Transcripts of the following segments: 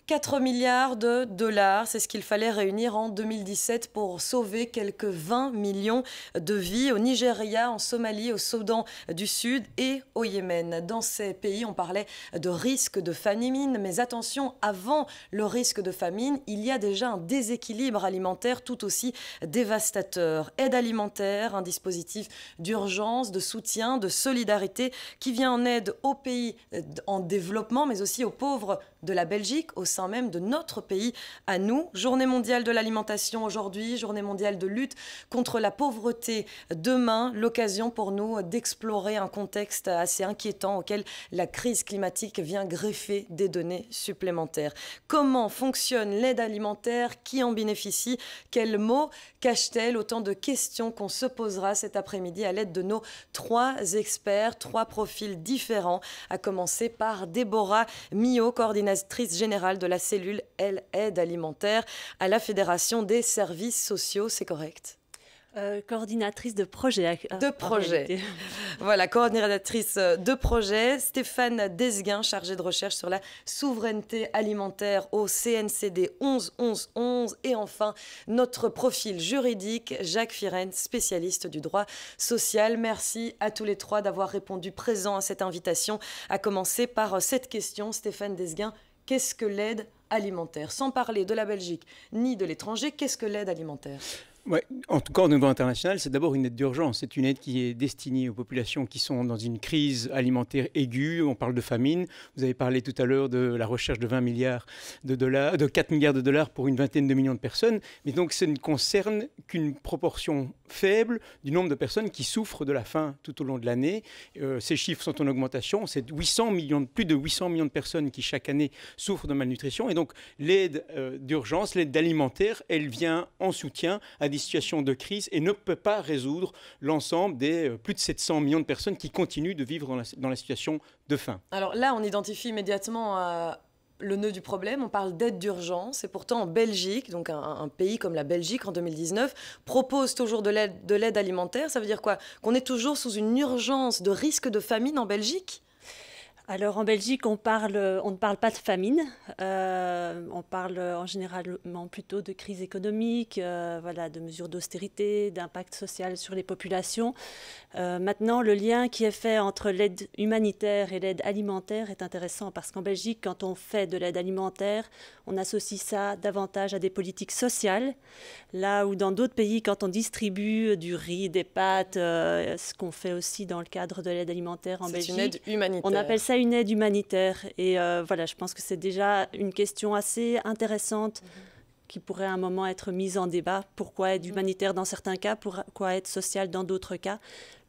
4 milliards de dollars, c'est ce qu'il fallait réunir en 2017 pour sauver quelques 20 millions de vies au Nigeria, en Somalie, au Soudan du Sud et au Yémen. Dans ces pays, on parlait de risque de famine, mais attention, avant le risque de famine, il y a déjà un déséquilibre alimentaire tout aussi dévastateur. Aide alimentaire, un dispositif d'urgence, de soutien, de solidarité qui vient en aide aux pays en développement, mais aussi aux pauvres de la Belgique, au sein même de notre pays à nous. Journée mondiale de l'alimentation aujourd'hui, journée mondiale de lutte contre la pauvreté demain, l'occasion pour nous d'explorer un contexte assez inquiétant auquel la crise climatique vient greffer des données supplémentaires. Comment fonctionne l'aide alimentaire? Qui en bénéficie? Quels mots cache-t-elle? Autant de questions qu'on se posera cet après-midi à l'aide de nos 3 experts, 3 profils différents, à commencer par Déborah Millot, coordinatrice générale de la cellule Aide alimentaire à la Fédération des services sociaux, c'est correct? Coordinatrice de projet. De projet. Voilà, coordinatrice de projet. Stéphane Desguin, chargé de recherche sur la souveraineté alimentaire au CNCD 11-11-11. Et enfin, notre profil juridique, Jacques Firen, spécialiste du droit social. Merci à tous les 3 d'avoir répondu présent à cette invitation. À commencer par cette question, Stéphane Desguin. Qu'est-ce que l'aide alimentaire? Sans parler de la Belgique ni de l'étranger, qu'est-ce que l'aide alimentaire? Ouais, en tout cas, au niveau international, c'est d'abord une aide d'urgence. C'est une aide qui est destinée aux populations qui sont dans une crise alimentaire aiguë. On parle de famine. Vous avez parlé tout à l'heure de la recherche de 20 milliards de dollars, de 4 milliards de dollars pour une vingtaine de millions de personnes. Mais donc, ça ne concerne qu'une proportion faible du nombre de personnes qui souffrent de la faim tout au long de l'année. Ces chiffres sont en augmentation. C'est plus de 800 millions de personnes qui, chaque année, souffrent de malnutrition. Et donc, l'aide d'urgence, l'aide alimentaire, elle vient en soutien à des situations de crise et ne peut pas résoudre l'ensemble des plus de 700 millions de personnes qui continuent de vivre dans la situation de faim. Alors là, on identifie immédiatement le nœud du problème. On parle d'aide d'urgence et pourtant en Belgique, donc un pays comme la Belgique en 2019, propose toujours de l'aide alimentaire. Ça veut dire quoi? Qu'on est toujours sous une urgence de risque de famine en Belgique? Alors en Belgique, on ne parle pas de famine, on parle en généralement plutôt de crise économique, voilà, de mesures d'austérité, d'impact social sur les populations. Maintenant, le lien qui est fait entre l'aide humanitaire et l'aide alimentaire est intéressant parce qu'en Belgique, quand on fait de l'aide alimentaire, on associe ça davantage à des politiques sociales, là où dans d'autres pays, quand on distribue du riz, des pâtes, ce qu'on fait aussi dans le cadre de l'aide alimentaire en Belgique, c'est une aide humanitaire. On appelle ça une aide humanitaire. Et voilà, je pense que c'est déjà une question assez intéressante qui pourrait à un moment être mise en débat. Pourquoi aide humanitaire dans certains cas, pourquoi aide sociale dans d'autres cas?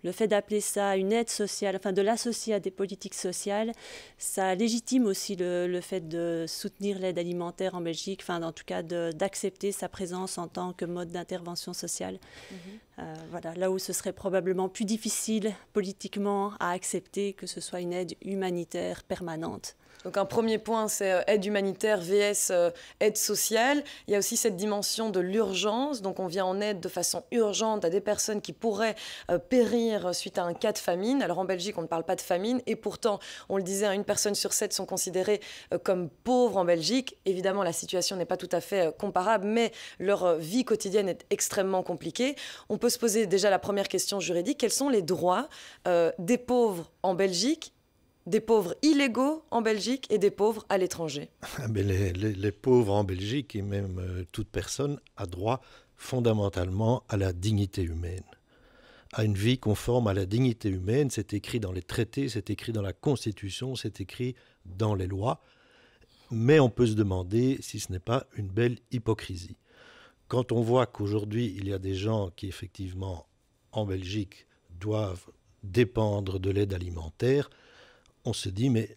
Le fait d'appeler ça une aide sociale, enfin de l'associer à des politiques sociales, ça légitime aussi le fait de soutenir l'aide alimentaire en Belgique, enfin en tout cas d'accepter sa présence en tant que mode d'intervention sociale. Voilà, là où ce serait probablement plus difficile politiquement à accepter que ce soit une aide humanitaire permanente. Donc un premier point, c'est aide humanitaire vs aide sociale. Il y a aussi cette dimension de l'urgence. Donc on vient en aide de façon urgente à des personnes qui pourraient périr suite à un cas de famine. Alors en Belgique, on ne parle pas de famine. Et pourtant, on le disait, 1 personne sur 7 sont considérées comme pauvres en Belgique. Évidemment, la situation n'est pas tout à fait comparable, mais leur vie quotidienne est extrêmement compliquée. On peut se poser déjà la première question juridique. Quels sont les droits des pauvres en Belgique, des pauvres illégaux en Belgique et des pauvres à l'étranger? Les pauvres en Belgique et même toute personne a droit fondamentalement à la dignité humaine, à une vie conforme à la dignité humaine. C'est écrit dans les traités, c'est écrit dans la Constitution, c'est écrit dans les lois. Mais on peut se demander si ce n'est pas une belle hypocrisie. Quand on voit qu'aujourd'hui, il y a des gens qui, effectivement, en Belgique, doivent dépendre de l'aide alimentaire, on se dit, mais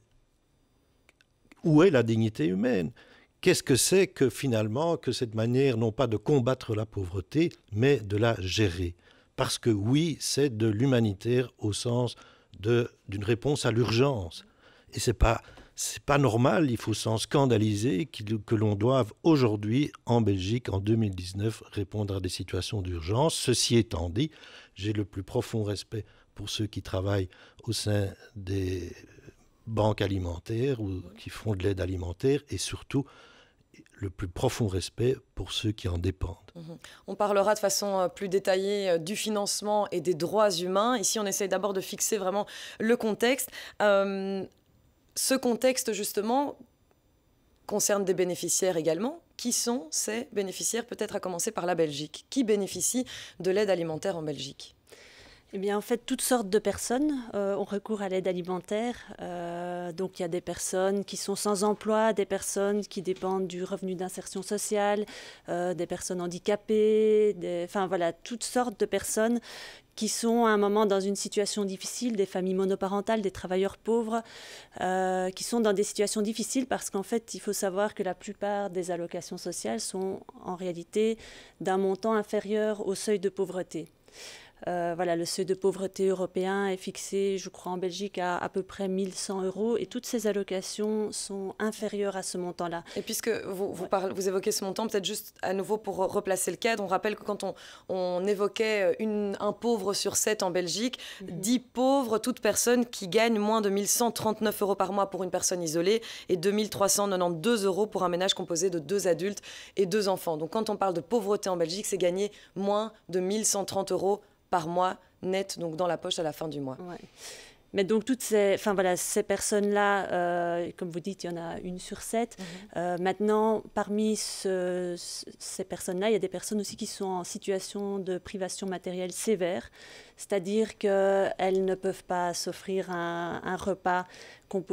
où est la dignité humaine? Qu'est-ce que c'est que finalement que cette manière, non pas de combattre la pauvreté, mais de la gérer? Parce que oui, c'est de l'humanitaire au sens d'une réponse à l'urgence. Et c'est pas normal, il faut s'en scandaliser que l'on doive aujourd'hui, en Belgique, en 2019, répondre à des situations d'urgence. Ceci étant dit, j'ai le plus profond respect pour ceux qui travaillent au sein des banques alimentaires ou qui font de l'aide alimentaire et surtout le plus profond respect pour ceux qui en dépendent. On parlera de façon plus détaillée du financement et des droits humains. Ici, on essaye d'abord de fixer vraiment le contexte. Ce contexte, justement, concerne des bénéficiaires également. Qui sont ces bénéficiaires? Peut-être à commencer par la Belgique. Qui bénéficie de l'aide alimentaire en Belgique? Eh bien, en fait, toutes sortes de personnes ont recours à l'aide alimentaire. Donc, il y a des personnes qui sont sans emploi, des personnes qui dépendent du revenu d'insertion sociale, des personnes handicapées, enfin voilà, toutes sortes de personnes qui sont à un moment dans une situation difficile, des familles monoparentales, des travailleurs pauvres, qui sont dans des situations difficiles parce qu'en fait, il faut savoir que la plupart des allocations sociales sont en réalité d'un montant inférieur au seuil de pauvreté. Voilà, le seuil de pauvreté européen est fixé, je crois, en Belgique à peu près 1 100 € et toutes ces allocations sont inférieures à ce montant-là. Et puisque vous évoquez ce montant, peut-être juste à nouveau pour replacer le cadre, on rappelle que quand on évoquait un pauvre sur 7 en Belgique, 10 pauvres, toute personne qui gagne moins de 1 139 € par mois pour une personne isolée et 2 392 € pour un ménage composé de 2 adultes et 2 enfants. Donc quand on parle de pauvreté en Belgique, c'est gagner moins de 1 130 € par mois net, donc dans la poche à la fin du mois. Ouais. Mais donc toutes ces personnes-là, comme vous dites, il y en a 1 sur 7. Maintenant, parmi ces personnes-là, il y a des personnes aussi qui sont en situation de privation matérielle sévère, c'est-à-dire qu'elles ne peuvent pas s'offrir un repas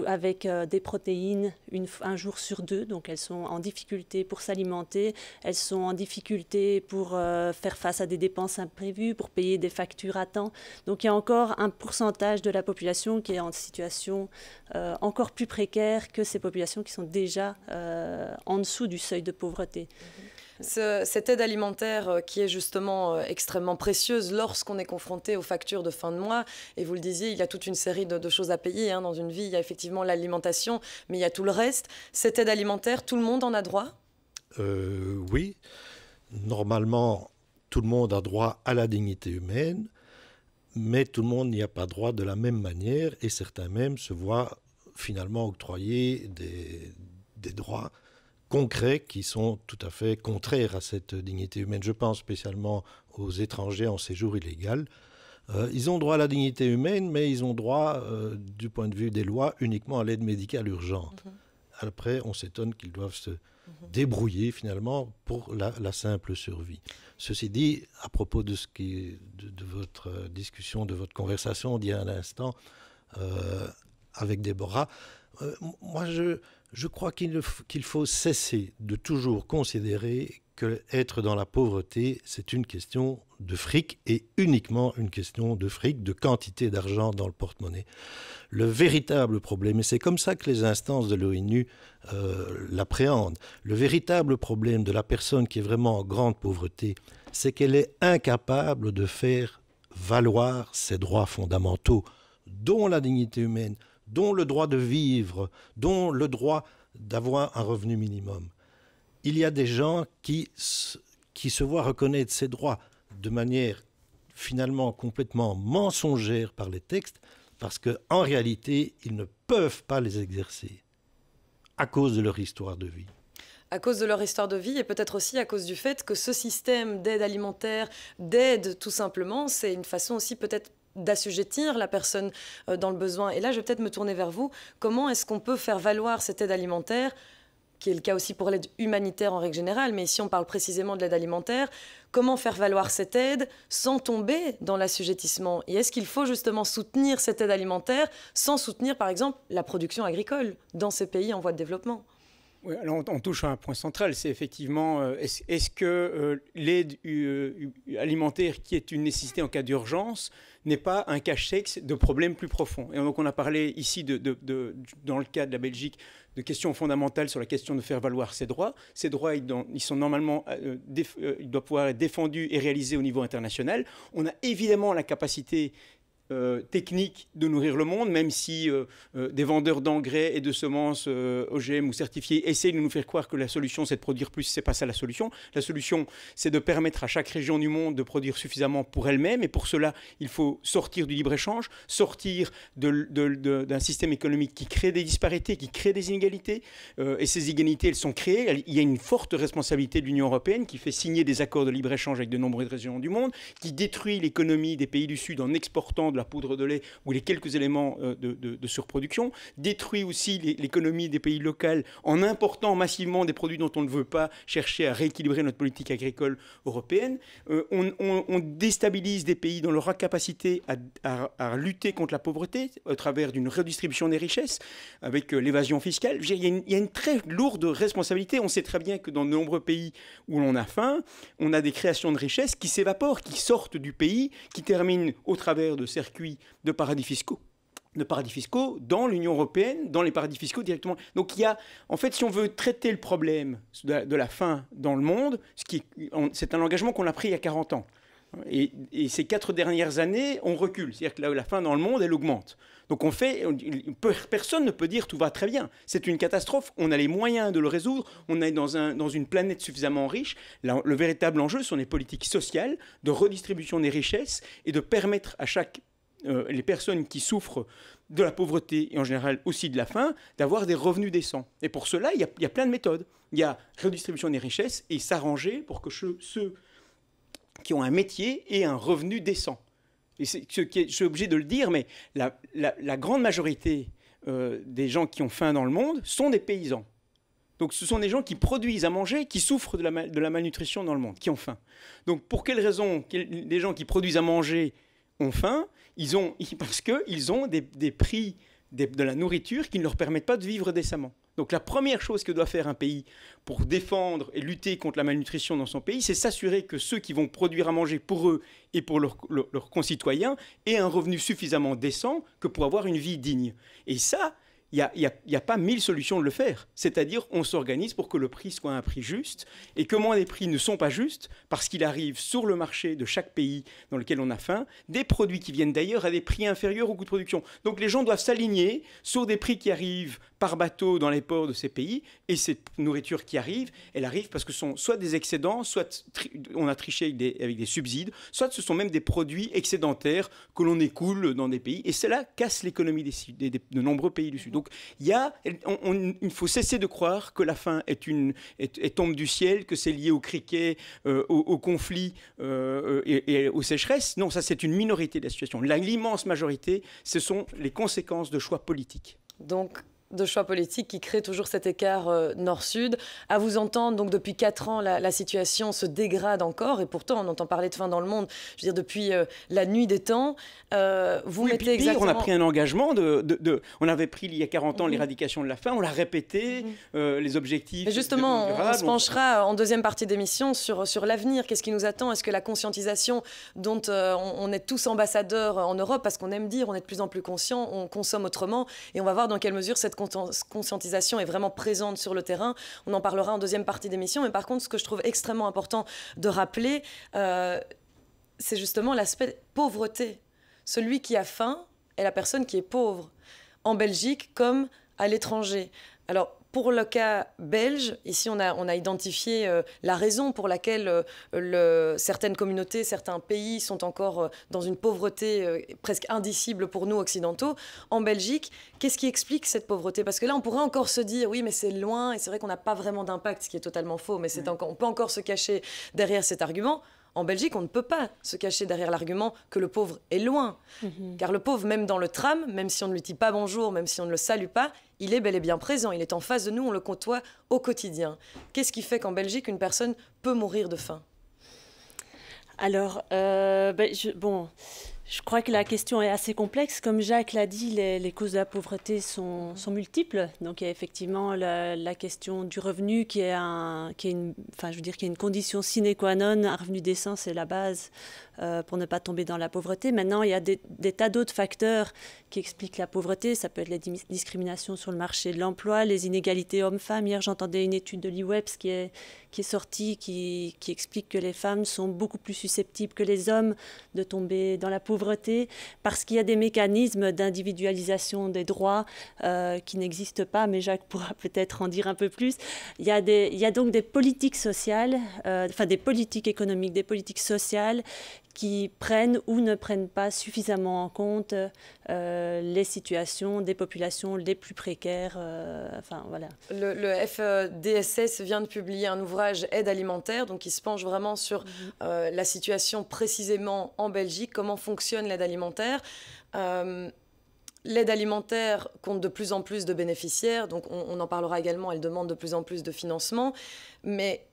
avec des protéines un jour sur 2. Donc elles sont en difficulté pour s'alimenter, elles sont en difficulté pour faire face à des dépenses imprévues, pour payer des factures à temps. Donc il y a encore un pourcentage de la population qui est en situation encore plus précaire que ces populations qui sont déjà en dessous du seuil de pauvreté. Cette aide alimentaire qui est justement extrêmement précieuse lorsqu'on est confronté aux factures de fin de mois, et vous le disiez, il y a toute une série de choses à payer dans une vie. Il y a effectivement l'alimentation, mais il y a tout le reste. Cette aide alimentaire, tout le monde en a droit? Oui, normalement, tout le monde a droit à la dignité humaine, mais tout le monde n'y a pas droit de la même manière, et certains même se voient finalement octroyer des droits concrets qui sont tout à fait contraires à cette dignité humaine. Je pense spécialement aux étrangers en séjour illégal. Ils ont droit à la dignité humaine, mais ils ont droit, du point de vue des lois, uniquement à l'aide médicale urgente. Après, on s'étonne qu'ils doivent se débrouiller finalement pour la simple survie. Ceci dit, à propos de de votre discussion, de votre conversation d'il y a un instant avec Déborah, moi je crois qu'il faut cesser de toujours considérer que être dans la pauvreté, c'est une question de fric et uniquement une question de fric, de quantité d'argent dans le porte-monnaie. Le véritable problème, et c'est comme ça que les instances de l'ONU l'appréhendent, le véritable problème de la personne qui est vraiment en grande pauvreté, c'est qu'elle est incapable de faire valoir ses droits fondamentaux, dont la dignité humaine, dont le droit de vivre, dont le droit d'avoir un revenu minimum. Il y a des gens qui se voient reconnaître ces droits de manière finalement complètement mensongère par les textes, parce qu'en réalité, ils ne peuvent pas les exercer à cause de leur histoire de vie. À cause de leur histoire de vie et peut-être aussi à cause du fait que ce système d'aide alimentaire, d'aide tout simplement, c'est une façon aussi peut-être d'assujettir la personne dans le besoin. Et là, je vais peut-être me tourner vers vous. Comment est-ce qu'on peut faire valoir cette aide alimentaire, qui est le cas aussi pour l'aide humanitaire en règle générale, mais ici on parle précisément de l'aide alimentaire. Comment faire valoir cette aide sans tomber dans l'assujettissement? Et est-ce qu'il faut justement soutenir cette aide alimentaire sans soutenir par exemple la production agricole dans ces pays en voie de développement? Oui, alors on touche à un point central, c'est effectivement, est-ce que l'aide alimentaire qui est une nécessité en cas d'urgence n'est pas un cache-sexe de problèmes plus profonds? Et donc on a parlé ici, dans le cas de la Belgique, de questions fondamentales sur la question de faire valoir ses droits. Ces droits, ils sont normalement, ils doivent pouvoir être défendus et réalisés au niveau international. On a évidemment la capacité technique de nourrir le monde, même si des vendeurs d'engrais et de semences OGM ou certifiées essayent de nous faire croire que la solution c'est de produire plus, c'est pas ça la solution. La solution c'est de permettre à chaque région du monde de produire suffisamment pour elle-même, et pour cela il faut sortir du libre-échange, sortir d'un système économique qui crée des disparités, qui crée des inégalités, et ces inégalités elles sont créées. Il y a une forte responsabilité de l'Union européenne qui fait signer des accords de libre-échange avec de nombreuses régions du monde, qui détruit l'économie des pays du Sud en exportant de la poudre de lait ou les quelques éléments de surproduction, détruit aussi l'économie des pays locaux en important massivement des produits dont on ne veut pas chercher à rééquilibrer notre politique agricole européenne. On déstabilise des pays dans leur incapacité à lutter contre la pauvreté à travers d'une redistribution des richesses, avec l'évasion fiscale. Il y a une très lourde responsabilité. On sait très bien que dans de nombreux pays où l'on a faim, on a des créations de richesses qui s'évaporent, qui sortent du pays, qui terminent au travers de circuits de paradis fiscaux dans l'Union européenne, dans les paradis fiscaux directement. Donc en fait, si on veut traiter le problème de la faim dans le monde, c'est un engagement qu'on a pris il y a 40 ans. Et ces 4 dernières années, on recule. C'est-à-dire que la faim dans le monde, elle augmente. Donc personne ne peut dire tout va très bien. C'est une catastrophe. On a les moyens de le résoudre. On est dans une planète suffisamment riche. Le véritable enjeu sont les politiques sociales de redistribution des richesses et de permettre à les personnes qui souffrent de la pauvreté et en général aussi de la faim, d'avoir des revenus décents. Et pour cela, il y a plein de méthodes. Il y a redistribution des richesses et s'arranger pour que ceux qui ont un métier aient un revenu décent. Et je suis obligé de le dire, mais la grande majorité des gens qui ont faim dans le monde sont des paysans. Donc ce sont des gens qui produisent à manger, qui souffrent de la malnutrition dans le monde, qui ont faim. Donc pour quelles raisons les gens qui produisent à manger ont faim? Parce qu'ils ont des prix de la nourriture qui ne leur permettent pas de vivre décemment. Donc la première chose que doit faire un pays pour défendre et lutter contre la malnutrition dans son pays, c'est s'assurer que ceux qui vont produire à manger pour eux et pour leurs concitoyens aient un revenu suffisamment décent que pour avoir une vie digne. Et ça, il n'y a pas 1000 solutions de le faire. C'est-à-dire, on s'organise pour que le prix soit un prix juste. Et comment les prix ne sont pas justes? Parce qu'il arrive sur le marché de chaque pays dans lequel on a faim, des produits qui viennent d'ailleurs à des prix inférieurs au coût de production. Donc les gens doivent s'aligner sur des prix qui arrivent par bateau dans les ports de ces pays. Et cette nourriture qui arrive, elle arrive parce que ce sont soit des excédents, soit on a triché avec des subsides, soit ce sont même des produits excédentaires que l'on écoule dans des pays. Et cela casse l'économie de nombreux pays du Sud. Donc il faut cesser de croire que la faim tombe du ciel, que c'est lié au criquet, au conflit et aux sécheresses. Non, ça c'est une minorité de la situation. L'immense majorité, ce sont les conséquences de choix politiques. Donc, de choix politiques qui créent toujours cet écart nord-sud. À vous entendre, donc depuis 4 ans, la situation se dégrade encore, et pourtant on entend parler de faim dans le monde, je veux dire, depuis la nuit des temps. Vous mettez exactement... On a pris un engagement, on avait pris il y a 40 ans l'éradication de la faim, on l'a répété, les objectifs... Mais justement, on se penchera en deuxième partie d'émission sur l'avenir. Qu'est-ce qui nous attend? Est-ce que la conscientisation dont on est tous ambassadeurs en Europe, parce qu'on aime dire, on est de plus en plus conscient, on consomme autrement, et on va voir dans quelle mesure cette conscientisation est vraiment présente sur le terrain. On en parlera en deuxième partie d'émission. Mais par contre, ce que je trouve extrêmement important de rappeler, c'est justement l'aspect pauvreté. Celui qui a faim est la personne qui est pauvre, en Belgique comme à l'étranger. Alors, pour le cas belge, ici on a identifié la raison pour laquelle certaines communautés, certains pays sont encore dans une pauvreté presque indicible pour nous occidentaux. En Belgique, qu'est-ce qui explique cette pauvreté? Parce que là, on pourrait encore se dire, oui, mais c'est loin, et c'est vrai qu'on n'a pas vraiment d'impact, ce qui est totalement faux, mais on peut encore se cacher derrière cet argument. En Belgique, on ne peut pas se cacher derrière l'argument que le pauvre est loin. Car le pauvre, même dans le tram, même si on ne lui dit pas bonjour, même si on ne le salue pas, il est bel et bien présent. Il est en face de nous, on le côtoie au quotidien. Qu'est-ce qui fait qu'en Belgique, une personne peut mourir de faim? Alors, je crois que la question est assez complexe. Comme Jacques l'a dit, les causes de la pauvreté sont multiples. Donc, il y a effectivement la question du revenu qui est une condition sine qua non. Un revenu décent, c'est la base pour ne pas tomber dans la pauvreté. Maintenant, il y a des tas d'autres facteurs qui expliquent la pauvreté. Ça peut être les discriminations sur le marché de l'emploi, les inégalités hommes-femmes. Hier, j'entendais une étude de l'IWEPS qui est sortie, qui explique que les femmes sont beaucoup plus susceptibles que les hommes de tomber dans la pauvreté pauvreté, parce qu'il y a des mécanismes d'individualisation des droits qui n'existent pas, mais Jacques pourra peut-être en dire un peu plus. Il y a donc des politiques sociales, des politiques économiques, des politiques sociales qui prennent ou ne prennent pas suffisamment en compte les situations des populations les plus précaires. Voilà. Le FDSS vient de publier un ouvrage Aide alimentaire, donc qui se penche vraiment sur la situation précisément en Belgique, comment fonctionne l'aide alimentaire. L'aide alimentaire compte de plus en plus de bénéficiaires, donc on en parlera également, elle demande de plus en plus de financement, mais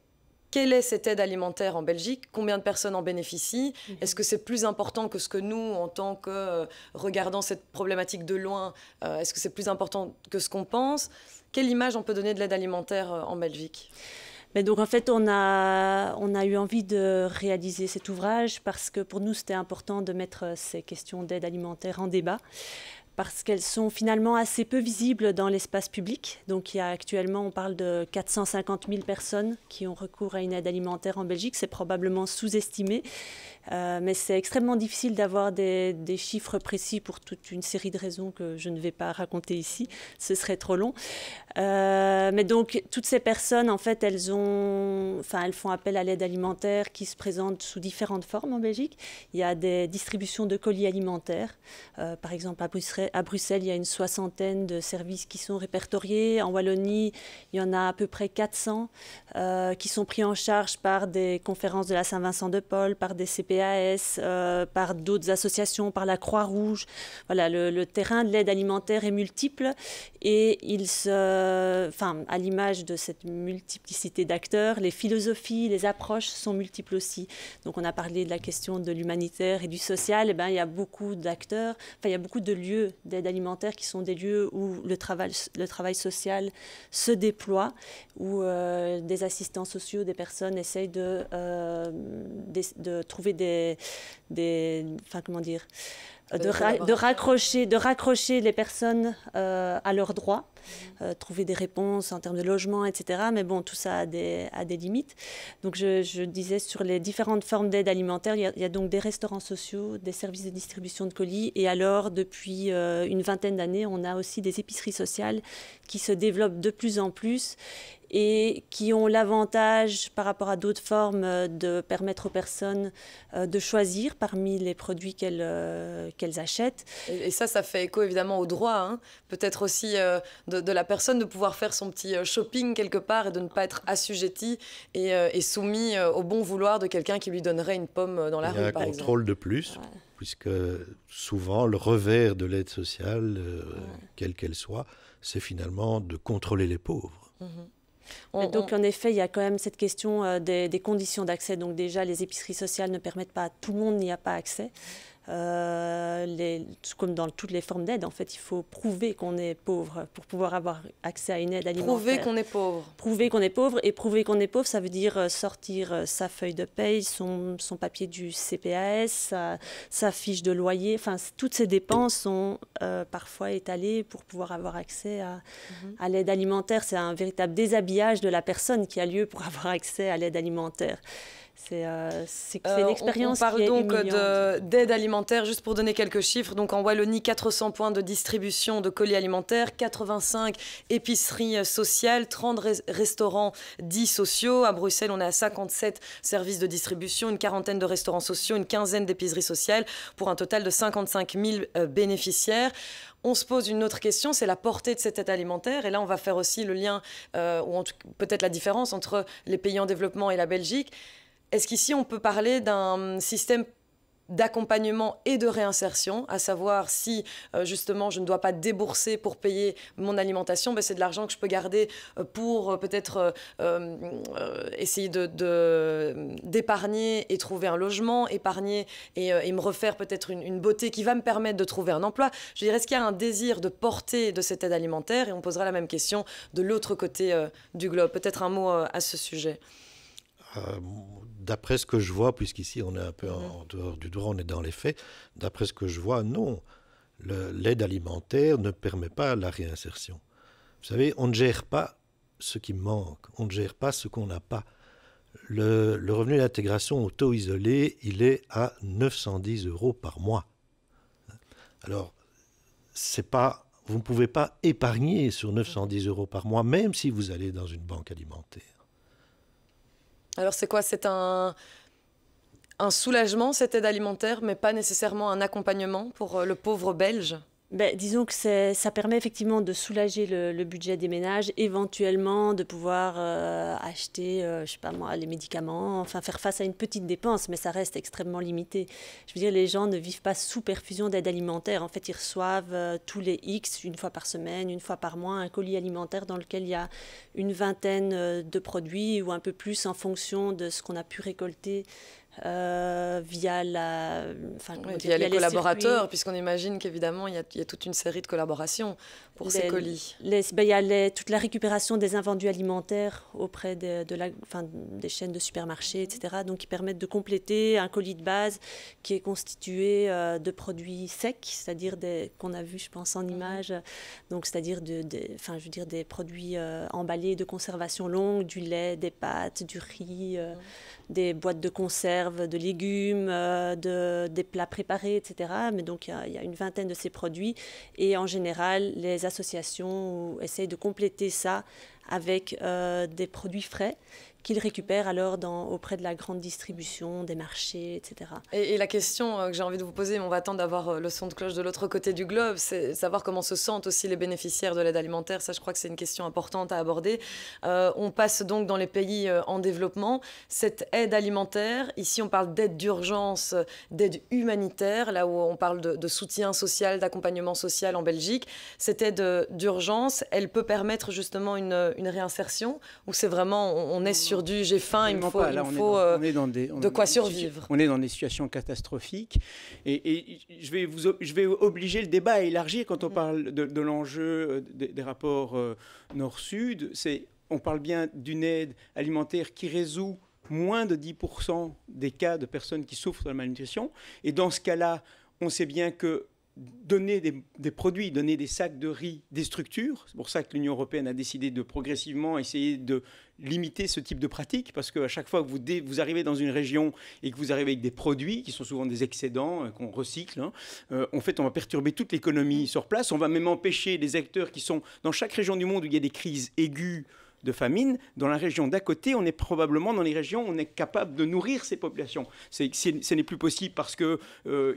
quelle est cette aide alimentaire en Belgique? Combien de personnes en bénéficient? Est-ce que c'est plus important que ce que nous, en tant que regardant cette problématique de loin, est-ce que c'est plus important que ce qu'on pense? Quelle image on peut donner de l'aide alimentaire en Belgique? Mais donc en fait, on a eu envie de réaliser cet ouvrage parce que pour nous, c'était important de mettre ces questions d'aide alimentaire en débat, parce qu'elles sont finalement assez peu visibles dans l'espace public. Donc il y a actuellement, on parle de 450 000 personnes qui ont recours à une aide alimentaire en Belgique. C'est probablement sous-estimé, mais c'est extrêmement difficile d'avoir des chiffres précis pour toute une série de raisons que je ne vais pas raconter ici. Ce serait trop long. Mais donc toutes ces personnes, en fait, elles font appel à l'aide alimentaire qui se présente sous différentes formes en Belgique. Il y a des distributions de colis alimentaires. Par exemple, à Bruxelles, il y a une 60aine de services qui sont répertoriés. En Wallonie, il y en a à peu près 400 qui sont pris en charge par des conférences de la Saint-Vincent-de-Paul, par des CPAS, par d'autres associations, par la Croix-Rouge. Voilà, le terrain de l'aide alimentaire est multiple et à l'image de cette multiplicité d'acteurs, les philosophies, les approches sont multiples aussi. Donc on a parlé de la question de l'humanitaire et du social. Eh bien, il y a beaucoup d'acteurs, il y a beaucoup de lieux d'aide alimentaire qui sont des lieux où le travail social se déploie, où des assistants sociaux, des personnes essayent de trouver de raccrocher les personnes à leurs droits, trouver des réponses en termes de logement, etc. Mais bon, tout ça a des limites. Donc je disais, sur les différentes formes d'aide alimentaire, il y a donc des restaurants sociaux, des services de distribution de colis, et alors depuis une vingtaine d'années, on a aussi des épiceries sociales qui se développent de plus en plus et qui ont l'avantage, par rapport à d'autres formes, de permettre aux personnes de choisir parmi les produits qu'elles achètent. Et ça fait écho évidemment au droit, hein. Peut-être aussi de la personne de pouvoir faire son petit shopping quelque part et de ne pas être assujetti et soumis au bon vouloir de quelqu'un qui lui donnerait une pomme dans la rue, par exemple. Il y a un contrôle de plus, puisque souvent le revers de l'aide sociale, quelle qu'elle soit, c'est finalement de contrôler les pauvres. Donc en effet, il y a quand même cette question des conditions d'accès. Donc déjà, les épiceries sociales ne permettent pas, tout le monde n'y a pas accès. Comme dans toutes les formes d'aide, en fait, il faut prouver qu'on est pauvre pour pouvoir avoir accès à une aide alimentaire. Prouver qu'on est pauvre. Prouver qu'on est pauvre, et prouver qu'on est pauvre, ça veut dire sortir sa feuille de paye, son papier du CPAS, sa fiche de loyer. Enfin, toutes ces dépenses sont parfois étalées pour pouvoir avoir accès à l'aide alimentaire. C'est un véritable déshabillage de la personne qui a lieu pour avoir accès à l'aide alimentaire. C'est une expérience qui est humiliante. On parle donc d'aide alimentaire, juste pour donner quelques chiffres. Donc en Wallonie, 400 points de distribution de colis alimentaires, 85 épiceries sociales, 30 restaurants dits sociaux. À Bruxelles, on est à 57 services de distribution, une quarantaine de restaurants sociaux, une quinzaine d'épiceries sociales, pour un total de 55 000 bénéficiaires. On se pose une autre question, c'est la portée de cette aide alimentaire. Et là, on va faire aussi le lien, ou peut-être la différence entre les pays en développement et la Belgique. Est-ce qu'ici, on peut parler d'un système d'accompagnement et de réinsertion, à savoir si, justement, je ne dois pas débourser pour payer mon alimentation, c'est de l'argent que je peux garder pour peut-être essayer d'épargner et trouver un logement, épargner et me refaire peut-être une beauté qui va me permettre de trouver un emploi. Je dirais, est-ce qu'il y a un désir de porter de cette aide alimentaire? Et on posera la même question de l'autre côté du globe. Peut-être un mot à ce sujet. D'après ce que je vois, puisqu'ici on est un peu en dehors du droit, on est dans les faits, d'après ce que je vois, non. L'aide alimentaire ne permet pas la réinsertion. Vous savez, on ne gère pas ce qui manque, on ne gère pas ce qu'on n'a pas. Le revenu d'intégration au taux isolé, il est à 910 € par mois. Alors, vous ne pouvez pas épargner sur 910 € par mois, même si vous allez dans une banque alimentaire. Alors c'est quoi? C'est un soulagement, cette aide alimentaire, mais pas nécessairement un accompagnement pour le pauvre Belge? Disons que ça permet effectivement de soulager le budget des ménages, éventuellement de pouvoir acheter, je sais pas moi, les médicaments, enfin faire face à une petite dépense, mais ça reste extrêmement limité. Je veux dire, les gens ne vivent pas sous perfusion d'aide alimentaire. En fait, ils reçoivent tous les X, une fois par semaine, une fois par mois, un colis alimentaire dans lequel il y a une vingtaine de produits ou un peu plus en fonction de ce qu'on a pu récolter via les collaborateurs, puisqu'on imagine qu'évidemment il y a toute une série de collaborations pour ces colis. Il y a toute la récupération des invendus alimentaires auprès des chaînes de supermarchés, etc. Donc qui permettent de compléter un colis de base qui est constitué de produits secs, c'est-à-dire qu'on a vu, je pense, en images, donc c'est-à-dire des produits emballés de conservation longue, du lait, des pâtes, du riz, des boîtes de conserve, de légumes, des plats préparés, etc. Mais donc, il y a une vingtaine de ces produits. Et en général, les associations essayent de compléter ça avec des produits frais qu'ils récupèrent alors auprès de la grande distribution, des marchés, etc. Et la question que j'ai envie de vous poser, mais on va attendre d'avoir le son de cloche de l'autre côté du globe, c'est savoir comment se sentent aussi les bénéficiaires de l'aide alimentaire. Ça, je crois que c'est une question importante à aborder. On passe donc dans les pays en développement. Cette aide alimentaire, ici on parle d'aide d'urgence, d'aide humanitaire, là où on parle de soutien social, d'accompagnement social en Belgique. Cette aide d'urgence, elle peut permettre justement une réinsertion, ou c'est vraiment, on est sur du j'ai faim, il me faut de quoi survivre. On est dans des situations catastrophiques et je vais obliger le débat à élargir quand on parle de l'enjeu des rapports nord-sud. On parle bien d'une aide alimentaire qui résout moins de 10% des cas de personnes qui souffrent de la malnutrition. Et dans ce cas-là, on sait bien que donner des produits, donner des sacs de riz, des structures. C'est pour ça que l'Union européenne a décidé de progressivement essayer de limiter ce type de pratique, parce qu'à chaque fois que vous arrivez dans une région et que vous arrivez avec des produits qui sont souvent des excédents qu'on recycle, en fait, on va perturber toute l'économie sur place. On va même empêcher les acteurs qui sont dans chaque région du monde où il y a des crises aiguës de famine. Dans la région d'à côté, on est probablement dans les régions où on est capable de nourrir ces populations. Ce n'est plus possible parce qu'il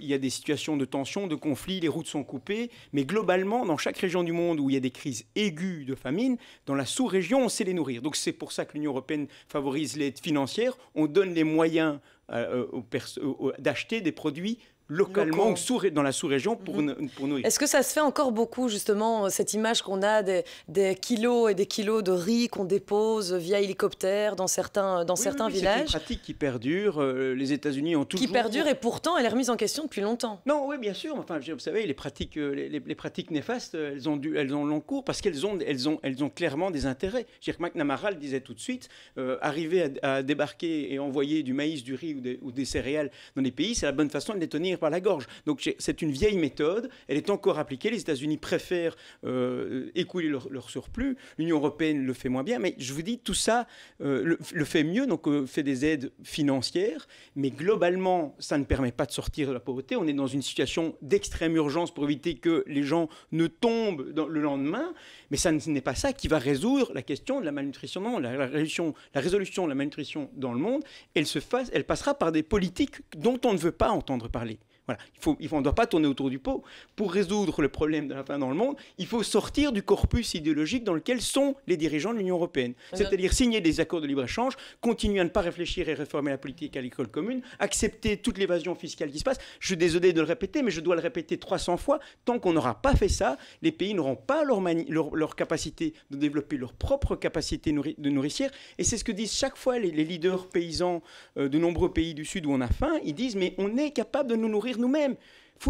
y a des situations de tension, de conflit, les routes sont coupées, mais globalement, dans chaque région du monde où il y a des crises aiguës de famine, dans la sous-région, on sait les nourrir. Donc c'est pour ça que l'Union européenne favorise l'aide financière. On donne les moyens d'acheter des produits localement ou dans la sous-région pour nourrir. Est-ce que ça se fait encore beaucoup, justement, cette image qu'on a des kilos et des kilos de riz qu'on dépose via hélicoptère dans certains villages? C'est une pratique qui perdure. Les États-Unis ont toujours... Qui perdure et pourtant elle est remise en question depuis longtemps. Non, oui, bien sûr. Enfin, vous savez, les pratiques néfastes, elles ont long cours parce qu'elles ont clairement des intérêts. Je veux dire que McNamara le disait tout de suite, arriver à débarquer et envoyer du maïs, du riz ou des céréales dans les pays, c'est la bonne façon de les tenir par la gorge. Donc c'est une vieille méthode, elle est encore appliquée, les États-Unis préfèrent écouler leur surplus, l'Union européenne le fait moins bien, mais je vous dis, tout ça le fait mieux, donc fait des aides financières, mais globalement, ça ne permet pas de sortir de la pauvreté. On est dans une situation d'extrême urgence pour éviter que les gens ne tombent le lendemain, mais ce n'est pas ça qui va résoudre la question de la malnutrition. Non, la résolution de la malnutrition dans le monde, elle passera par des politiques dont on ne veut pas entendre parler. Voilà. On ne doit pas tourner autour du pot. Pour résoudre le problème de la faim dans le monde, il faut sortir du corpus idéologique dans lequel sont les dirigeants de l'Union européenne. C'est-à-dire signer des accords de libre-échange, continuer à ne pas réfléchir et réformer la politique agricole commune, accepter toute l'évasion fiscale qui se passe. Je suis désolé de le répéter, mais je dois le répéter 300 fois. Tant qu'on n'aura pas fait ça, les pays n'auront pas leur capacité de développer leur propre capacité de nourricière. Et c'est ce que disent chaque fois les leaders paysans de nombreux pays du Sud où on a faim. Ils disent, mais on est capable de nous nourrir nous-mêmes.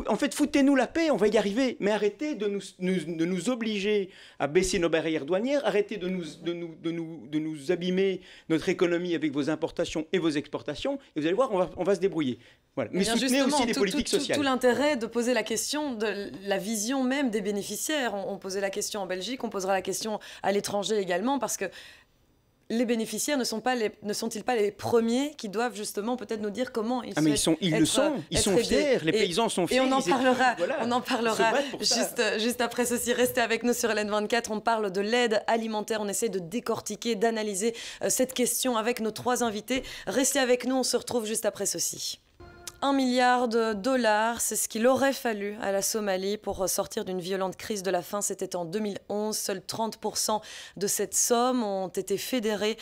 En fait, foutez-nous la paix, on va y arriver. Mais arrêtez de nous obliger à baisser nos barrières douanières, arrêtez de nous abîmer notre économie avec vos importations et vos exportations, et vous allez voir, on va se débrouiller. Voilà. Mais soutenez aussi des politiques sociales. Tout l'intérêt de poser la question de la vision même des bénéficiaires. On posait la question en Belgique, on posera la question à l'étranger également, parce que les bénéficiaires ne sont-ils pas les premiers qui doivent justement peut-être nous dire comment ils sont fiers, les paysans sont fiers. Et on en parlera juste après ceci. Restez avec nous sur LN24, on parle de l'aide alimentaire, on essaie de décortiquer, d'analyser cette question avec nos 3 invités. Restez avec nous, on se retrouve juste après ceci. 1 milliard de dollars, c'est ce qu'il aurait fallu à la Somalie pour sortir d'une violente crise de la faim. C'était en 2011. Seuls 30% de cette somme ont été fédérés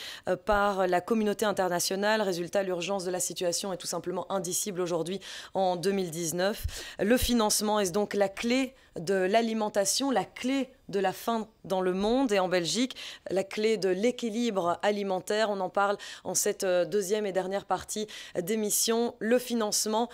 par la communauté internationale. Résultat, l'urgence de la situation est tout simplement indicible aujourd'hui en 2019. Le financement est donc la clé de l'alimentation, la clé de la faim dans le monde et en Belgique, la clé de l'équilibre alimentaire. On en parle en cette deuxième et dernière partie d'émission. Le financement,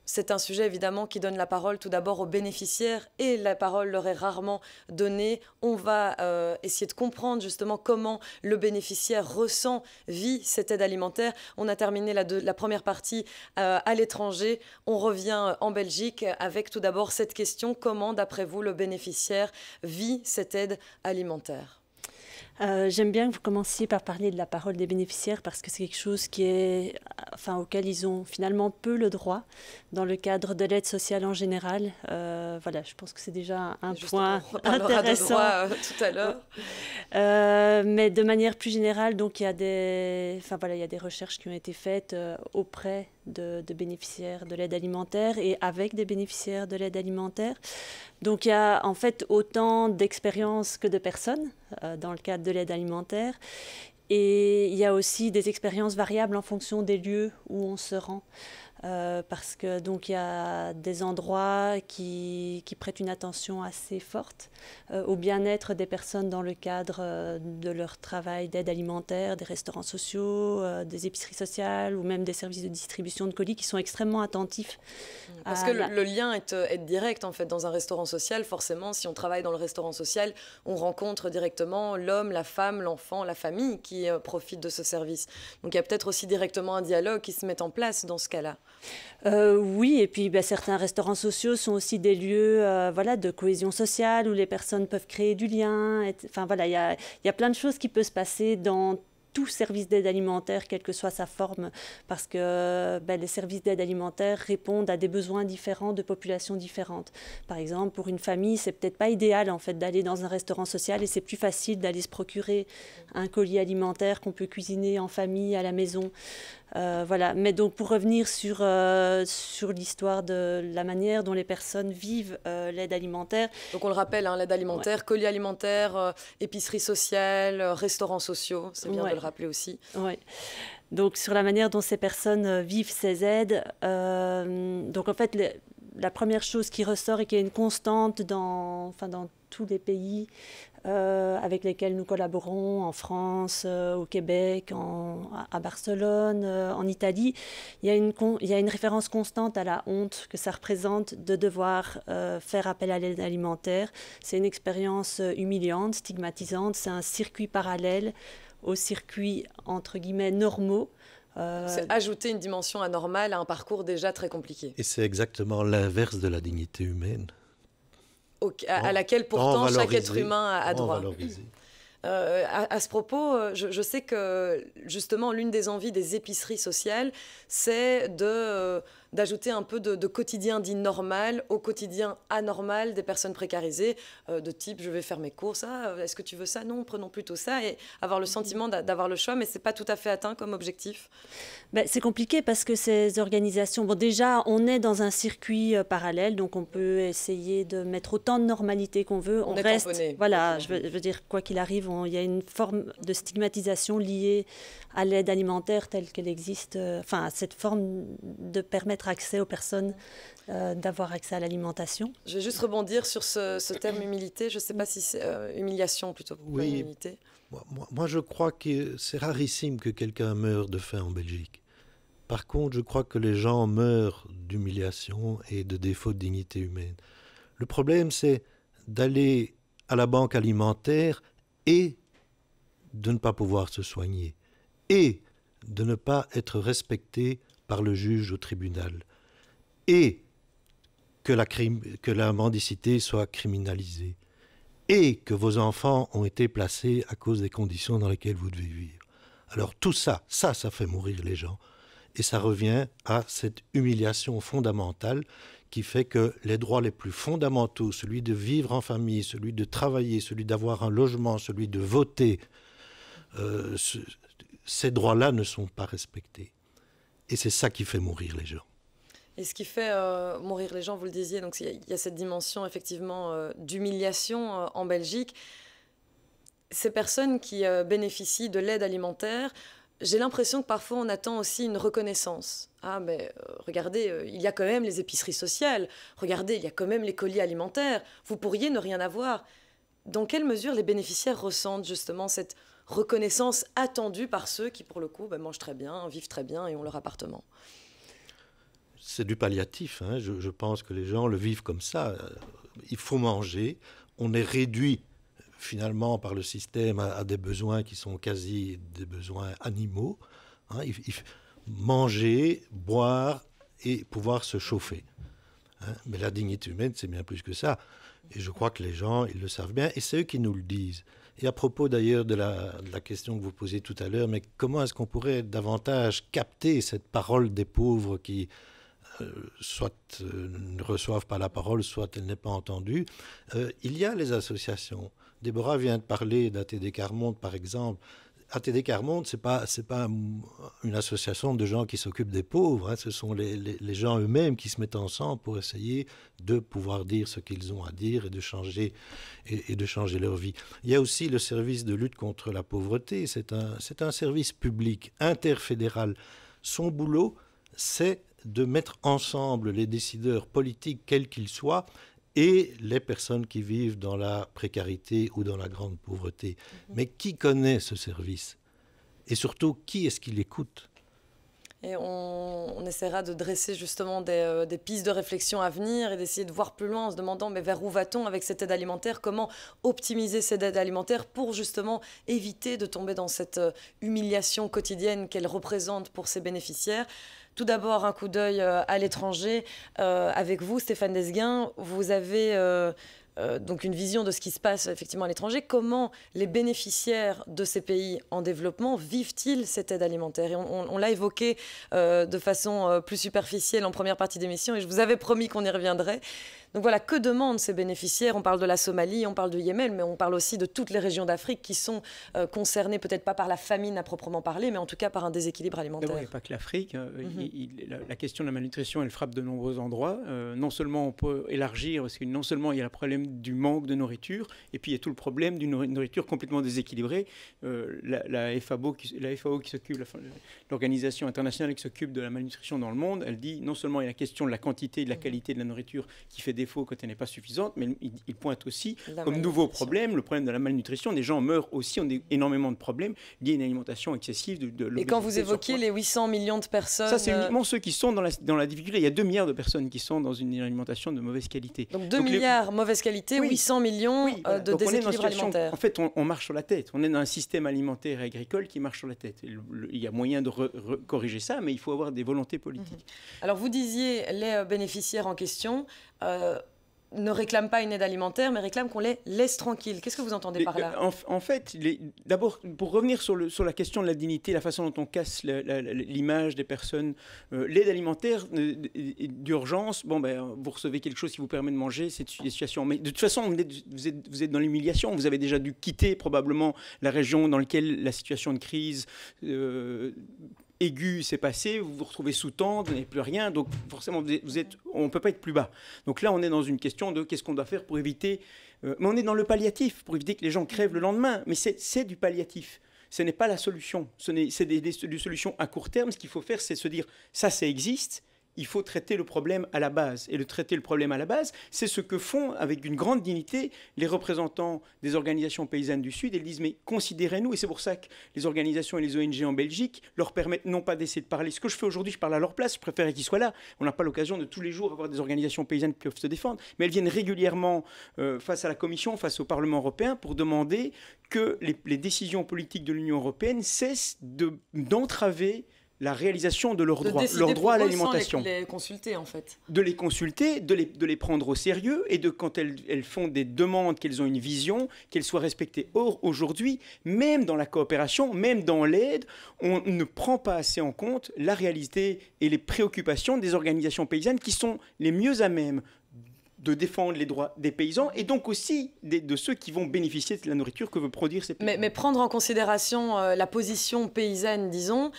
c'est un sujet évidemment qui donne la parole tout d'abord aux bénéficiaires et la parole leur est rarement donnée. On va essayer de comprendre justement comment le bénéficiaire ressent, vit cette aide alimentaire. On a terminé la première partie à l'étranger. On revient en Belgique avec tout d'abord cette question. Comment, d'après vous, le bénéficiaire vit cette aide alimentaire ? J'aime bien que vous commenciez par parler de la parole des bénéficiaires parce que c'est quelque chose auquel ils ont finalement peu le droit dans le cadre de l'aide sociale en général. Je pense que c'est déjà un point intéressant. De droit, tout à l'heure. Mais de manière plus générale, donc il y a des recherches qui ont été faites auprès de bénéficiaires de l'aide alimentaire et avec des bénéficiaires de l'aide alimentaire. Donc il y a en fait autant d'expériences que de personnes dans le cadre de l'aide alimentaire. Et il y a aussi des expériences variables en fonction des lieux où on se rend. Parce que donc il y a des endroits qui prêtent une attention assez forte au bien-être des personnes dans le cadre de leur travail d'aide alimentaire, des restaurants sociaux, des épiceries sociales ou même des services de distribution de colis qui sont extrêmement attentifs. Parce que le lien est direct en fait dans un restaurant social. Forcément, si on travaille dans le restaurant social, on rencontre directement l'homme, la femme, l'enfant, la famille qui profitent de ce service. Donc il y a peut-être aussi directement un dialogue qui se met en place dans ce cas-là. Oui, et puis certains restaurants sociaux sont aussi des lieux de cohésion sociale où les personnes peuvent créer du lien. Il y a plein de choses qui peuvent se passer dans tout service d'aide alimentaire, quelle que soit sa forme, parce que les services d'aide alimentaire répondent à des besoins différents de populations différentes. Par exemple, pour une famille, c'est peut-être pas idéal en fait d'aller dans un restaurant social et c'est plus facile d'aller se procurer un colis alimentaire qu'on peut cuisiner en famille à la maison. Mais donc pour revenir sur l'histoire de la manière dont les personnes vivent l'aide alimentaire. Donc on le rappelle, l'aide alimentaire, colis alimentaire, épicerie sociale, restaurants sociaux, c'est bien de le rappeler aussi. Oui. Donc sur la manière dont ces personnes vivent ces aides, donc en fait la première chose qui ressort et qui est une constante dans tous les pays avec lesquels nous collaborons, en France, au Québec, à Barcelone, en Italie, il y a une référence constante à la honte que ça représente de devoir faire appel à l'aide alimentaire. C'est une expérience humiliante, stigmatisante, c'est un circuit parallèle aux circuits, entre guillemets, normaux. C'est ajouter une dimension anormale à un parcours déjà très compliqué. Et c'est exactement l'inverse de la dignité humaine. À laquelle pourtant chaque être humain a droit. À ce propos, je sais que justement l'une des envies des épiceries sociales, c'est d'ajouter un peu de quotidien dit normal au quotidien anormal des personnes précarisées, de type je vais faire mes courses, est-ce que tu veux ça? Non, prenons plutôt ça, et avoir le sentiment d'avoir le choix, mais c'est pas tout à fait atteint comme objectif. C'est compliqué parce que ces organisations, déjà on est dans un circuit parallèle, donc on peut essayer de mettre autant de normalité qu'on veut, on reste tamponné. Je veux dire, quoi qu'il arrive, il y a une forme de stigmatisation liée à l'aide alimentaire telle qu'elle existe, à cette forme de permettre accès aux personnes d'avoir accès à l'alimentation. Je vais juste rebondir sur ce terme humilité, je ne sais pas si c'est humiliation plutôt, oui, humilité. Moi je crois que c'est rarissime que quelqu'un meure de faim en Belgique. Par contre, je crois que les gens meurent d'humiliation et de défaut de dignité humaine. Le problème, c'est d'aller à la banque alimentaire et de ne pas pouvoir se soigner et de ne pas être respecté par le juge au tribunal et que la mendicité soit criminalisée et que vos enfants ont été placés à cause des conditions dans lesquelles vous devez vivre. Alors tout ça fait mourir les gens. Et ça revient à cette humiliation fondamentale qui fait que les droits les plus fondamentaux, celui de vivre en famille, celui de travailler, celui d'avoir un logement, celui de voter, ces droits-là ne sont pas respectés. Et c'est ça qui fait mourir les gens. Et ce qui fait mourir les gens, vous le disiez, donc il y a cette dimension effectivement d'humiliation en Belgique. Ces personnes qui bénéficient de l'aide alimentaire, j'ai l'impression que parfois on attend aussi une reconnaissance. Ah mais regardez, il y a quand même les épiceries sociales, regardez, il y a quand même les colis alimentaires, vous pourriez ne rien avoir. Dans quelle mesure les bénéficiaires ressentent justement cette reconnaissance attendue par ceux qui, pour le coup, mangent très bien, vivent très bien et ont leur appartement? C'est du palliatif, hein. Je pense que les gens le vivent comme ça. Il faut manger, on est réduit finalement par le système à des besoins qui sont quasi des besoins animaux. Hein. Manger, boire et pouvoir se chauffer. Hein. Mais la dignité humaine, c'est bien plus que ça. Et je crois que les gens, ils le savent bien, et c'est eux qui nous le disent. Et à propos d'ailleurs de la question que vous posiez tout à l'heure, mais comment est-ce qu'on pourrait davantage capter cette parole des pauvres qui soit ne reçoivent pas la parole, soit elle n'est pas entendue? Il y a les associations. Déborah vient de parler d'ATD Carmonde, par exemple. ATD Carmonde, c'est pas une association de gens qui s'occupent des pauvres. Hein. Ce sont les gens eux-mêmes qui se mettent ensemble pour essayer de pouvoir dire ce qu'ils ont à dire et de changer leur vie. Il y a aussi le service de lutte contre la pauvreté. C'est un service public interfédéral. Son boulot, c'est de mettre ensemble les décideurs politiques, quels qu'ils soient, et les personnes qui vivent dans la précarité ou dans la grande pauvreté. Mais qui connaît ce service? Et surtout, qui est-ce qui l'écoute? Et on essaiera de dresser justement des pistes de réflexion à venir et d'essayer de voir plus loin en se demandant mais vers où va-t-on avec cette aide alimentaire? Comment optimiser cette aide alimentaire pour justement éviter de tomber dans cette humiliation quotidienne qu'elle représente pour ses bénéficiaires? Tout d'abord, un coup d'œil à l'étranger. Avec vous, Stéphane Desguin, vous avez donc une vision de ce qui se passe effectivement à l'étranger. Comment les bénéficiaires de ces pays en développement vivent-ils cette aide alimentaire? Et on l'a évoqué de façon plus superficielle en première partie d'émission et je vous avais promis qu'on y reviendrait. Donc voilà, que demandent ces bénéficiaires? On parle de la Somalie, on parle de Yémen, mais on parle aussi de toutes les régions d'Afrique qui sont concernées peut-être pas par la famine à proprement parler, mais en tout cas par un déséquilibre alimentaire. D'abord, il n'y a pas que l'Afrique. La question de la malnutrition, elle frappe de nombreux endroits. Non seulement on peut élargir, parce que non seulement il y a le problème du manque de nourriture, et puis il y a tout le problème d'une nourriture complètement déséquilibrée. La FAO qui s'occupe, l'organisation internationale qui s'occupe de la malnutrition dans le monde, elle dit non seulement il y a la question de la quantité et de la qualité de la nourriture qui fait défaut quand elle n'est pas suffisante, mais il pointe aussi comme nouveau problème le problème de la malnutrition. Des gens meurent aussi, ont énormément de problèmes liés à une alimentation excessive. Et quand vous évoquiez les 800 millions de personnes... Ça, c'est uniquement ceux qui sont dans la difficulté. Il y a 2 milliards de personnes qui sont dans une alimentation de mauvaise qualité. Donc 2 milliards mauvaise qualité, 800 millions de déséquilibre alimentaire. En fait, on marche sur la tête. On est dans un système alimentaire et agricole qui marche sur la tête. Il y a moyen de corriger ça, mais il faut avoir des volontés politiques. Alors, vous disiez, les bénéficiaires en question ne réclament pas une aide alimentaire, mais réclament qu'on les laisse tranquilles. Qu'est-ce que vous entendez par là? En fait, d'abord, pour revenir sur la question de la dignité, la façon dont on casse l'image des personnes, l'aide alimentaire d'urgence, vous recevez quelque chose qui vous permet de manger, c'est une situation. Mais de toute façon, vous êtes dans l'humiliation. Vous avez déjà dû quitter probablement la région dans laquelle la situation de crise aiguë s'est passée, vous vous retrouvez sous tente, vous n'avez plus rien, donc forcément on ne peut pas être plus bas. Donc là on est dans une question de qu'est-ce qu'on doit faire pour éviter, mais on est dans le palliatif, pour éviter que les gens crèvent le lendemain, mais c'est du palliatif. Ce n'est pas la solution, c'est des solutions à court terme. Ce qu'il faut faire, c'est se dire ça existe. Il faut traiter le problème à la base. Et traiter le problème à la base, c'est ce que font avec une grande dignité les représentants des organisations paysannes du Sud. Ils disent mais considérez-nous. Et c'est pour ça que les organisations et les ONG en Belgique leur permettent non pas d'essayer de parler. Ce que je fais aujourd'hui, je parle à leur place. Je préférais qu'ils soient là. On n'a pas l'occasion de tous les jours avoir des organisations paysannes qui peuvent se défendre. Mais elles viennent régulièrement face à la Commission, face au Parlement européen pour demander que les décisions politiques de l'Union européenne cessent d'entraver la réalisation de leurs droits, leur droit à l'alimentation. De les consulter en fait. De les consulter, de les prendre au sérieux et de quand elles font des demandes, qu'elles ont une vision, qu'elles soient respectées. Or, aujourd'hui, même dans la coopération, même dans l'aide, on ne prend pas assez en compte la réalité et les préoccupations des organisations paysannes qui sont les mieux à même de défendre les droits des paysans et donc aussi de ceux qui vont bénéficier de la nourriture que veut produire ces paysans. Mais prendre en considération la position paysanne, disons,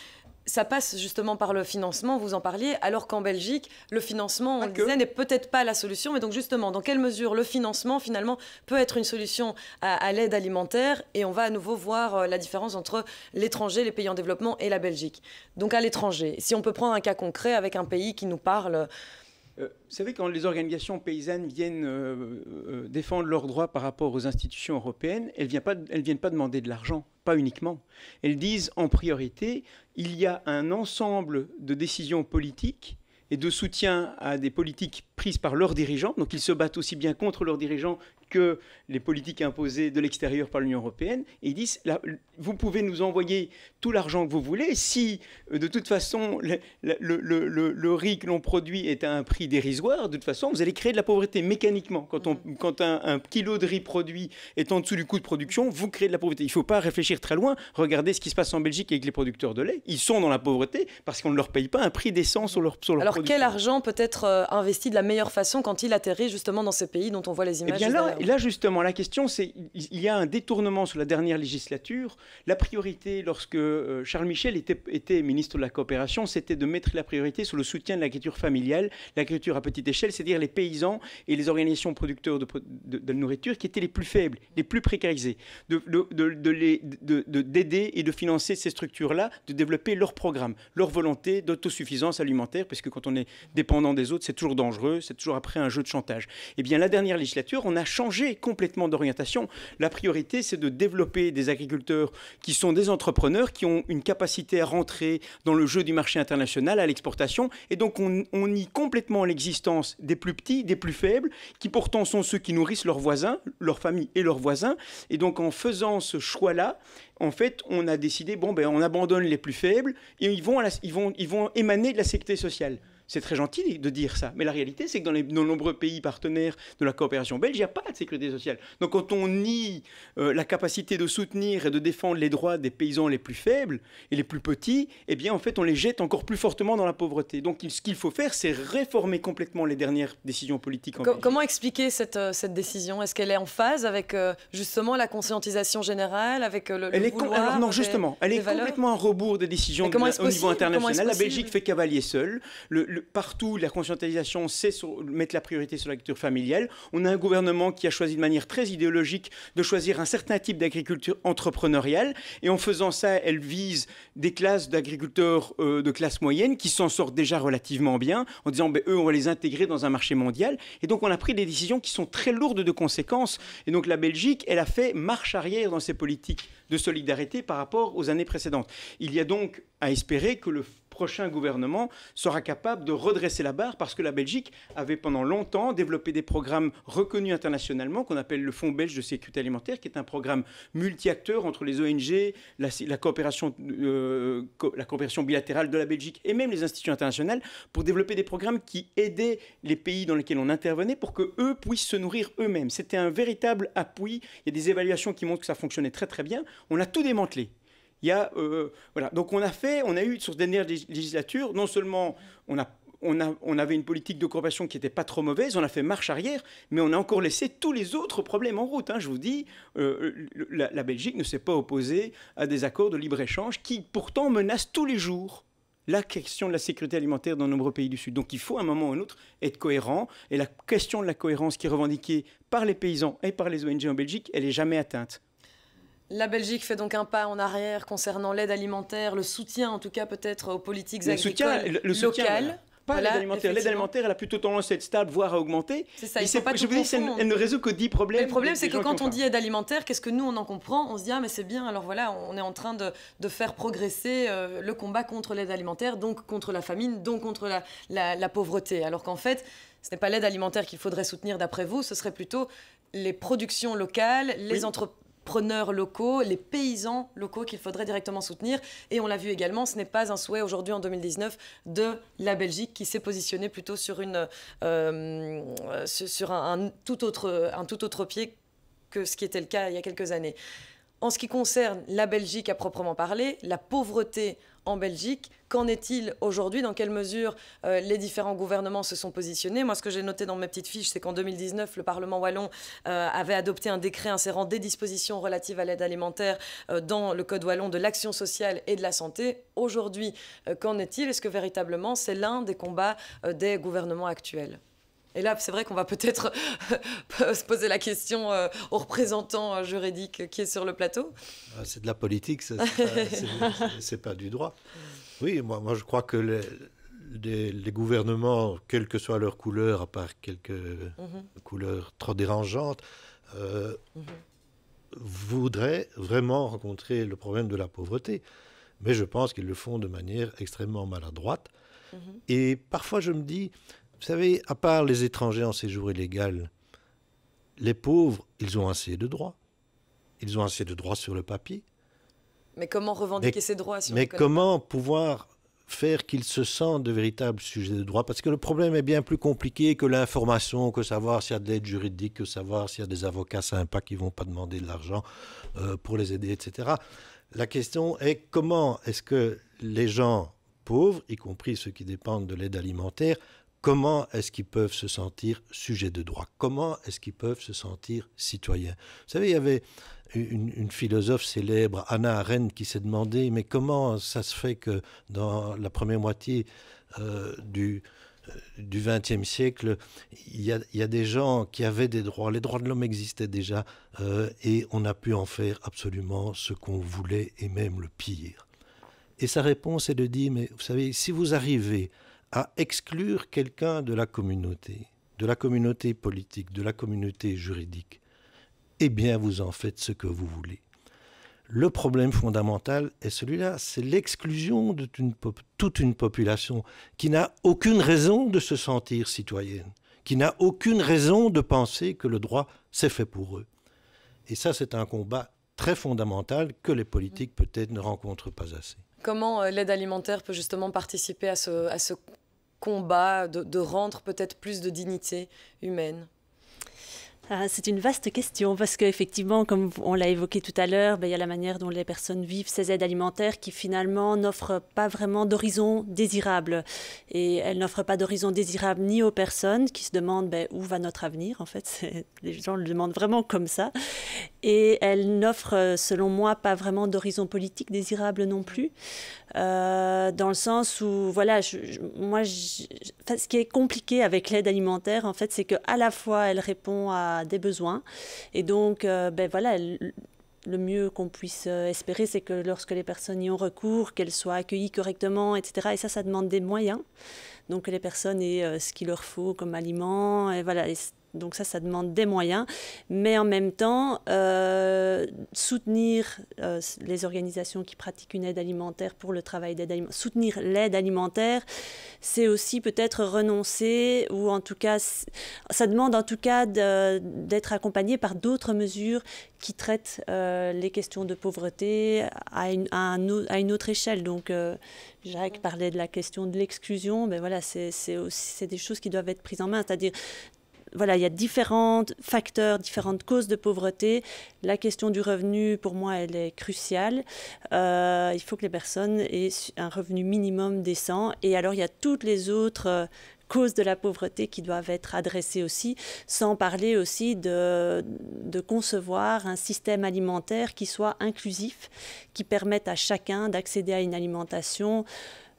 ça passe justement par le financement, vous en parliez, alors qu'en Belgique, le financement, on le disait, n'est peut-être pas la solution. Mais donc justement, dans quelle mesure le financement, finalement, peut être une solution à l'aide alimentaire? Et on va à nouveau voir la différence entre l'étranger, les pays en développement et la Belgique. Donc à l'étranger, si on peut prendre un cas concret avec un pays qui nous parle... Vous savez, quand les organisations paysannes viennent défendre leurs droits par rapport aux institutions européennes, elles ne viennent pas demander de l'argent, pas uniquement. Elles disent en priorité, il y a un ensemble de décisions politiques et de soutien à des politiques prises par leurs dirigeants. Donc ils se battent aussi bien contre leurs dirigeants que les politiques imposées de l'extérieur par l'Union européenne. Et ils disent, là, vous pouvez nous envoyer tout l'argent que vous voulez. Si, de toute façon, le riz que l'on produit est à un prix dérisoire, de toute façon, vous allez créer de la pauvreté mécaniquement. Quand un kilo de riz produit est en dessous du coût de production, vous créez de la pauvreté. Il ne faut pas réfléchir très loin. Regardez ce qui se passe en Belgique avec les producteurs de lait. Ils sont dans la pauvreté parce qu'on ne leur paye pas un prix décent sur leur production. Alors quel argent peut être investi de la meilleure façon quand il atterrit justement dans ces pays dont on voit les images? Eh bien là, justement, la question, c'est il y a un détournement sur la dernière législature. La priorité, lorsque Charles Michel était ministre de la Coopération, c'était de mettre la priorité sur le soutien de l'agriculture familiale, l'agriculture à petite échelle, c'est-à-dire les paysans et les organisations producteurs de nourriture qui étaient les plus faibles, les plus précarisés, d'aider et de financer ces structures-là, de développer leur programme, leur volonté d'autosuffisance alimentaire, parce que quand on est dépendant des autres, c'est toujours dangereux, c'est toujours après un jeu de chantage. Eh bien, la dernière législature, on a changé complètement d'orientation. La priorité, c'est de développer des agriculteurs qui sont des entrepreneurs, qui ont une capacité à rentrer dans le jeu du marché international, à l'exportation. Et donc, on nie complètement l'existence des plus petits, des plus faibles, qui pourtant sont ceux qui nourrissent leurs voisins, leurs familles et leurs voisins. Et donc, en faisant ce choix-là, en fait, on a décidé, on abandonne les plus faibles et ils vont émaner de la sécurité sociale. C'est très gentil de dire ça, mais la réalité, c'est que dans nos nombreux pays partenaires de la coopération belge, il n'y a pas de sécurité sociale. Donc quand on nie la capacité de soutenir et de défendre les droits des paysans les plus faibles et les plus petits, eh bien en fait, on les jette encore plus fortement dans la pauvreté. Donc ce qu'il faut faire, c'est réformer complètement les dernières décisions politiques en Belgique. Comment expliquer cette décision? Est-ce qu'elle est en phase avec justement la conscientisation générale, avec le vouloir? Alors non, justement, elle est complètement à rebours des décisions au niveau international. La Belgique fait cavalier seul. Partout, la conscientisation, c'est mettre la priorité sur l'agriculture familiale. On a un gouvernement qui a choisi de manière très idéologique de choisir un certain type d'agriculture entrepreneuriale. Et en faisant ça, elle vise des classes d'agriculteurs de classe moyenne qui s'en sortent déjà relativement bien, en disant eux, on va les intégrer dans un marché mondial. Et donc, on a pris des décisions qui sont très lourdes de conséquences. Et donc, la Belgique, elle a fait marche arrière dans ses politiques de solidarité par rapport aux années précédentes. Il y a donc à espérer que le prochain gouvernement sera capable de redresser la barre parce que la Belgique avait pendant longtemps développé des programmes reconnus internationalement qu'on appelle le Fonds belge de sécurité alimentaire, qui est un programme multi-acteurs entre les ONG, la coopération bilatérale de la Belgique et même les institutions internationales pour développer des programmes qui aidaient les pays dans lesquels on intervenait pour qu'eux puissent se nourrir eux-mêmes. C'était un véritable appui. Il y a des évaluations qui montrent que ça fonctionnait très très bien. On a tout démantelé. Voilà. Donc on a eu sur cette dernière législature, non seulement on avait une politique de coopération qui n'était pas trop mauvaise, on a fait marche arrière, mais on a encore laissé tous les autres problèmes en route. Je vous dis, la Belgique ne s'est pas opposée à des accords de libre-échange qui pourtant menacent tous les jours la question de la sécurité alimentaire dans de nombreux pays du Sud. Donc il faut à un moment ou à un autre être cohérent. Et la question de la cohérence qui est revendiquée par les paysans et par les ONG en Belgique, elle n'est jamais atteinte. La Belgique fait donc un pas en arrière concernant l'aide alimentaire, le soutien en tout cas peut-être aux politiques agricoles locales. Pas l'aide alimentaire. L'aide alimentaire, elle a plutôt tendance à être stable, voire à augmenter. C'est ça, il faut pas tout confondre. Elle ne résout que 10 problèmes. Mais le problème, c'est que quand on dit aide alimentaire, qu'est-ce que nous, on en comprend? On se dit, mais c'est bien, alors voilà, on est en train de faire progresser le combat contre l'aide alimentaire, donc contre la famine, donc contre la pauvreté. Alors qu'en fait, ce n'est pas l'aide alimentaire qu'il faudrait soutenir d'après vous, ce serait plutôt les productions locales, les entreprises preneurs locaux, les paysans locaux qu'il faudrait directement soutenir. Et on l'a vu également, ce n'est pas un souhait aujourd'hui en 2019 de la Belgique qui s'est positionnée plutôt sur, sur un tout autre pied que ce qui était le cas il y a quelques années. En ce qui concerne la Belgique à proprement parler, la pauvreté en Belgique, qu'en est-il aujourd'hui? Dans quelle mesure les différents gouvernements se sont positionnés? Moi, ce que j'ai noté dans mes petites fiches, c'est qu'en 2019, le Parlement wallon avait adopté un décret insérant des dispositions relatives à l'aide alimentaire dans le Code wallon de l'action sociale et de la santé. Aujourd'hui, qu'en est-il? Est-ce que véritablement c'est l'un des combats des gouvernements actuels? Et là, c'est vrai qu'on va peut-être se poser la question au représentant juridique qui est sur le plateau. C'est de la politique, c'est pas du droit. Oui, moi je crois que les gouvernements, quelle que soit leur couleur, à part quelques couleurs trop dérangeantes, voudraient vraiment rencontrer le problème de la pauvreté. Mais je pense qu'ils le font de manière extrêmement maladroite. Et parfois je me dis... Vous savez, à part les étrangers en séjour illégal, les pauvres, ils ont assez de droits. Ils ont assez de droits sur le papier. Mais comment revendiquer ces droits si on Mais comment pouvoir faire qu'ils se sentent de véritables sujets de droit? Parce que le problème est bien plus compliqué que l'information, que savoir s'il y a de l'aide juridique, que savoir s'il y a des avocats sympas qui ne vont pas demander de l'argent pour les aider, etc. La question est comment est-ce que les gens pauvres, y compris ceux qui dépendent de l'aide alimentaire, comment est-ce qu'ils peuvent se sentir sujets de droit? Comment est-ce qu'ils peuvent se sentir citoyens? Vous savez, il y avait une philosophe célèbre, Hannah Arendt, qui s'est demandé mais comment ça se fait que dans la première moitié du XXe siècle, il y a des gens qui avaient des droits. Les droits de l'homme existaient déjà et on a pu en faire absolument ce qu'on voulait et même le pire. Et sa réponse est de dire, mais vous savez, si vous arrivez à exclure quelqu'un de la communauté politique, de la communauté juridique, eh bien vous en faites ce que vous voulez. Le problème fondamental est celui-là, c'est l'exclusion de toute une population qui n'a aucune raison de se sentir citoyenne, qui n'a aucune raison de penser que le droit c'est fait pour eux. Et ça, c'est un combat très fondamental que les politiques peut-être ne rencontrent pas assez. Comment l'aide alimentaire peut justement participer à ce combat de rendre peut-être plus de dignité humaine? C'est une vaste question parce qu'effectivement, comme on l'a évoqué tout à l'heure, il y a la manière dont les personnes vivent ces aides alimentaires qui finalement n'offrent pas vraiment d'horizon désirable. Et elles n'offrent pas d'horizon désirable ni aux personnes qui se demandent où va notre avenir. En fait, les gens le demandent vraiment comme ça. Et elles n'offrent, selon moi, pas vraiment d'horizon politique désirable non plus. Dans le sens où, voilà, ce qui est compliqué avec l'aide alimentaire, en fait, c'est qu'à la fois, elle répond à des besoins. Et donc, voilà, le mieux qu'on puisse espérer, c'est que lorsque les personnes y ont recours, qu'elles soient accueillies correctement, etc. Et ça demande des moyens. Donc, que les personnes aient ce qu'il leur faut comme aliment. Et voilà. Donc ça demande des moyens, mais en même temps, soutenir les organisations qui pratiquent une aide alimentaire pour le travail d'aide alimentaire, soutenir l'aide alimentaire, c'est aussi peut-être renoncer, ou en tout cas, ça demande en tout cas d'être accompagné par d'autres mesures qui traitent les questions de pauvreté à une autre échelle. Donc Jacques parlait de la question de l'exclusion, mais voilà, c'est des choses qui doivent être prises en main, c'est-à-dire voilà, il y a différents facteurs, différentes causes de pauvreté. La question du revenu, pour moi, elle est cruciale. Il faut que les personnes aient un revenu minimum décent. Et alors, il y a toutes les autres causes de la pauvreté qui doivent être adressées aussi, sans parler aussi de concevoir un système alimentaire qui soit inclusif, qui permette à chacun d'accéder à une alimentation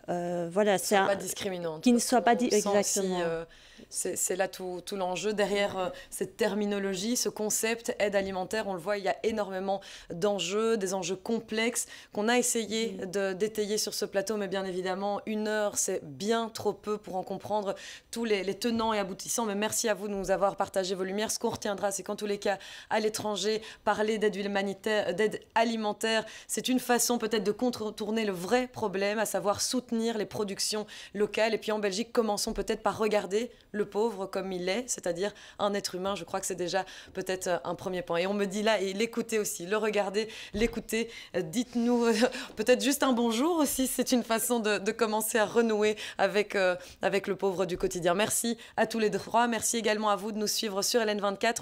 voilà, pas discriminante. Qui ne soit pas exactement. C'est là tout l'enjeu. Derrière cette terminologie, ce concept aide alimentaire, on le voit, il y a énormément d'enjeux, des enjeux complexes qu'on a essayé d'étayer sur ce plateau, mais bien évidemment, 1 heure, c'est bien trop peu pour en comprendre tous les tenants et aboutissants. Mais merci à vous de nous avoir partagé vos lumières. Ce qu'on retiendra, c'est qu'en tous les cas, à l'étranger, parler d'aide humanitaire, d'aide alimentaire, c'est une façon peut-être de contourner le vrai problème, à savoir soutenir les productions locales. Et puis en Belgique, commençons peut-être par regarder le pauvre comme il est, c'est-à-dire un être humain. Je crois que c'est déjà peut-être un premier point. Et on me dit là, et l'écouter aussi, le regarder, l'écouter. Dites-nous peut-être juste un bonjour aussi, c'est une façon de commencer à renouer avec le pauvre du quotidien. Merci à tous les trois. Merci également à vous de nous suivre sur LN24.